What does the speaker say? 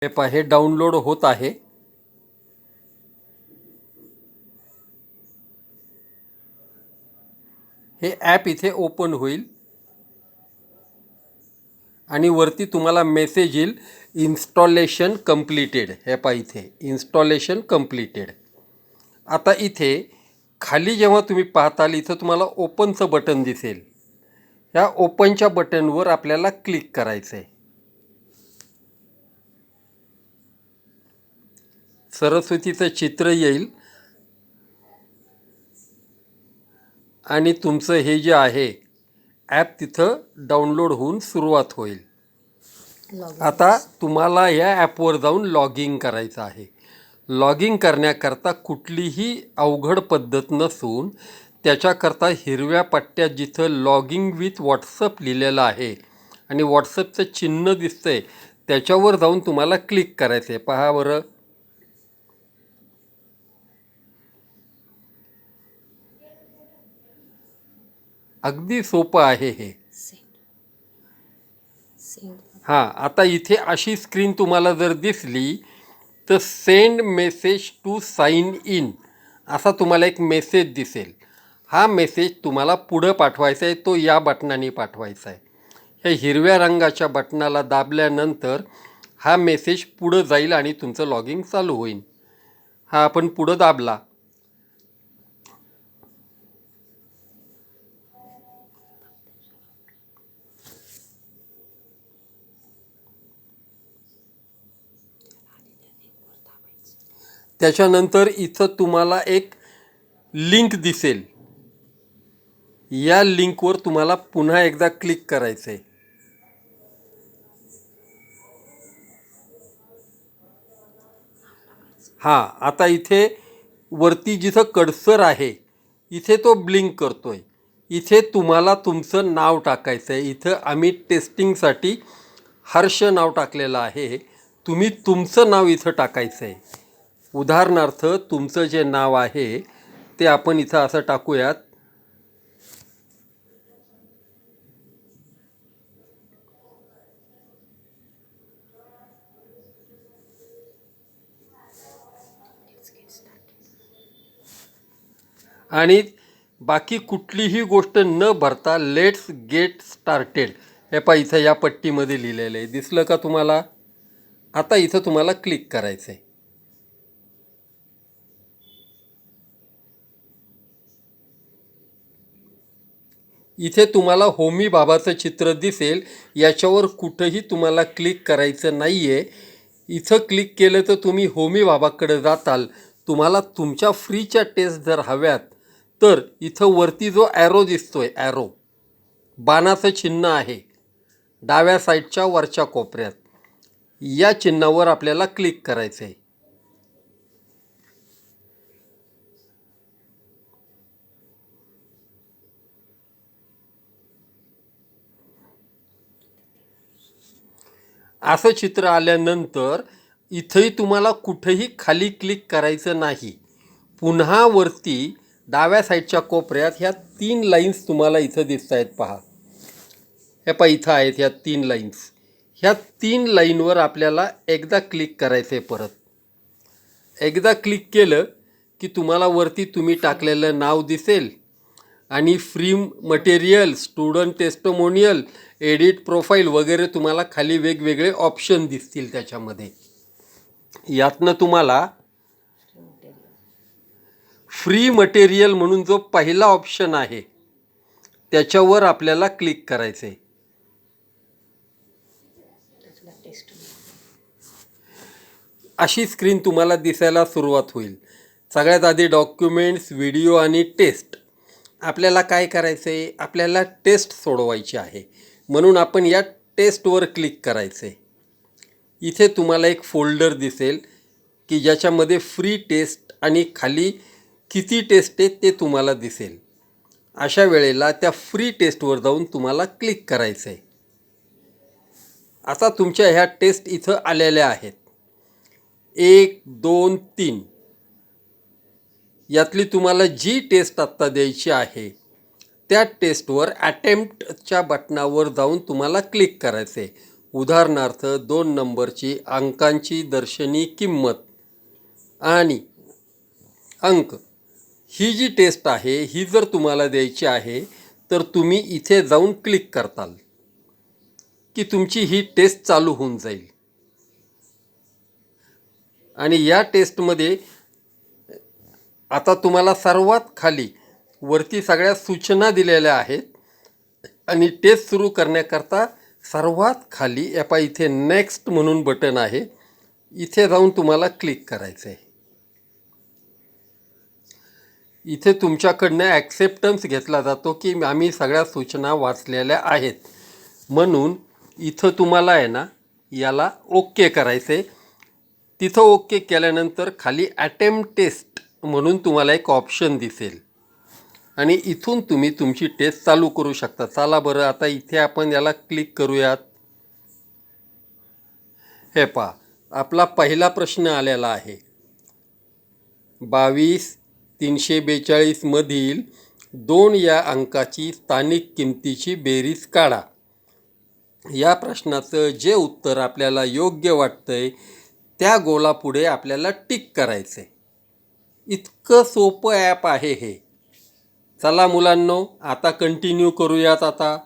हे पहा, हे डाउनलोड होत आहे. हे ॲप इथे ओपन होईल आणि वरती तुम्हाला मेसेज येईल, इन्स्टॉलेशन कंप्लीटेड. हे पहा, इथे इन्स्टॉलेशन कंप्लीटेड. आता इथे खाली जेव्हा तुम्ही पाहताल, इथं तुम्हाला ओपनचं बटन दिसेल. ह्या ओपनच्या बटनवर आपल्याला क्लिक करायचं आहे. सरस्वतीचं चित्र येईल आणि तुमचं हे जे आहे ॲप तिथं डाउनलोड होऊन सुरुवात होईल. आता तुम्हाला या ॲपवर जाऊन लॉगिंग करायचं आहे. लॉगिंग करण्याकरता कुठलीही अवघड पद्धत नसून त्याच्याकरता हिरव्या पट्ट्यात जिथं लॉगिंग विथ व्हॉट्सअप लिहिलेलं आहे आणि व्हॉट्सअपचं चिन्ह दिसतंय त्याच्यावर जाऊन तुम्हाला क्लिक करायचं आहे. पहा बरं, अगदी सोपं आहे हे. हां, आता इथे अशी स्क्रीन तुम्हाला जर दिसली तर send message to sign in असा तुम्हाला एक मेसेज दिसेल. हा मेसेज तुम्हाला पुढं पाठवायचा आहे, तो या बटनाने पाठवायचा आहे. ह्या हिरव्या रंगाच्या बटनाला दाबल्यानंतर हा मेसेज पुढं जाईल आणि तुमचं लॉगिंग चालू होईल. हा आपण पुढं दाबला. त्याच्यानंतर इथं तुम्हाला एक लिंक दिसेल. या लिंकवर तुम्हाला पुन्हा एकदा क्लिक करायचं आहे. हां, आता इथे वरती जिथं कर्सर आहे इथे तो ब्लिंक करतोय. इथे तुम्हाला तुमचं नाव टाकायचं आहे. इथं आम्ही टेस्टिंगसाठी हर्ष नाव टाकलेलं आहे. तुम्ही तुमचं नाव इथं टाकायचं आहे. उदाहरणार्थ तुमचं जे नाव आहे ते आपण इथं असं टाकूयात, आणि बाकी कुठलीही गोष्ट न भरता लेट्स गेट स्टार्टेड हे पहा इथं या पट्टीमध्ये लिहिलेलं आहे. दिसलं का तुम्हाला? आता इथं तुम्हाला क्लिक करायचं आहे. इथे तुम्हाला होमी बाबाचं चित्र दिसेल. याच्यावर कुठंही तुम्हाला क्लिक करायचं नाही आहे. इथं क्लिक केलं तर तुम्ही होमी बाबाकडे जाताल. तुम्हाला तुमच्या फ्रीच्या टेस्ट जर हव्यात तर इथं वरती जो ॲरो दिसतोय, ॲरो बाणाचं चिन्ह आहे डाव्या साईडच्या वरच्या कोपऱ्यात, या चिन्हावर आपल्याला क्लिक करायचं आहे. असं चित्र आल्यानंतर इथंही तुम्हाला कुठेही खाली क्लिक करायचं नाही. पुन्हा वरती डाव्या साईडच्या कोपऱ्यात ह्या 3 लाईन्स तुम्हाला इथं दिसत आहेत. पहा, हे पहा इथं आहेत ह्या 3 लाईन्स. ह्या 3 लाईनवर आपल्याला एकदा क्लिक करायचं आहे. परत एकदा क्लिक केलं की तुम्हाला वरती तुम्ही टाकलेलं नाव दिसेल आणि free material, student testimonial, edit profile वगैरे तुम्हाला खाली वेगवेगळे ऑप्शन दिसतील. त्याच्यामध्ये यातनं तुम्हाला फ्री मटेरियल म्हणून जो पहिला ऑप्शन आहे त्याच्यावर आपल्याला क्लिक करायचं आहे. अशी स्क्रीन तुम्हाला दिसायला सुरुवात होईल. सगळ्यात आधी डॉक्युमेंट्स, व्हिडिओ आणि टेस्ट. आपल्याला काय करायचं आहे? आपल्याला टेस्ट सोडवायची आहे, म्हणून आपण या टेस्टवर क्लिक करायचं आहे. इथे तुम्हाला एक फोल्डर दिसेल की ज्याच्यामध्ये फ्री टेस्ट आणि खाली किती टेस्ट आहेत ते तुम्हाला दिसेल. अशा वेळेला त्या फ्री टेस्टवर जाऊन तुम्हाला क्लिक करायचं आहे. आता तुमच्या ह्या टेस्ट इथं आलेल्या आहेत. 1, 2, 3 यातली तुम्हाला जी टेस्ट आत्ता द्यायची आहे त्या टेस्टवर अटेम्प्टच्या बटनावर जाऊन तुम्हाला क्लिक करायचं आहे. उदाहरणार्थ 2 नंबरची अंकांची दर्शनी किंमत आणि अंक ही जी टेस्ट आहे ही जर तुम्हाला द्यायची आहे तर तुम्ही इथे जाऊन क्लिक करताल की तुमची ही टेस्ट चालू होऊन जाईल. आणि या टेस्टमध्ये आता तुम्हाला सर्वात खाली वरती सगळ्या सूचना दिलेल्या आहेत आणि टेस्ट सुरू करण्याकरता सर्वात खाली इथे नेक्स्ट म्हणून बटन आहे, इथे जाऊन तुम्हाला क्लिक करायचं आहे. इथे तुमच्याकडनं ॲक्सेप्टन्स घेतला जातो की आम्ही सगळ्या सूचना वाचलेल्या आहेत, म्हणून इथं तुम्हाला आहे ना याला ओके करायचं आहे. तिथं ओके केल्यानंतर खाली अटेम्प्ट टेस्ट म्हणून तुम्हाला एक ऑप्शन दिसेल आणि इथून तुम्ही तुमची टेस्ट चालू करू शकता. चला बरं, आता इथे आपण याला क्लिक करूयात. हे पहा, आपला पहिला प्रश्न आलेला आहे. 22,342 मधील 2 या अंकाची स्थानिक किमतीची बेरीज काढा. या प्रश्नाचं जे उत्तर आपल्याला योग्य वाटतंय त्या गोलापुढे आपल्याला टिक करायचं आहे. इतकं सोपं ॲप आहे हे. चला मुलांनो, आता कंटिन्यू करूयात. आता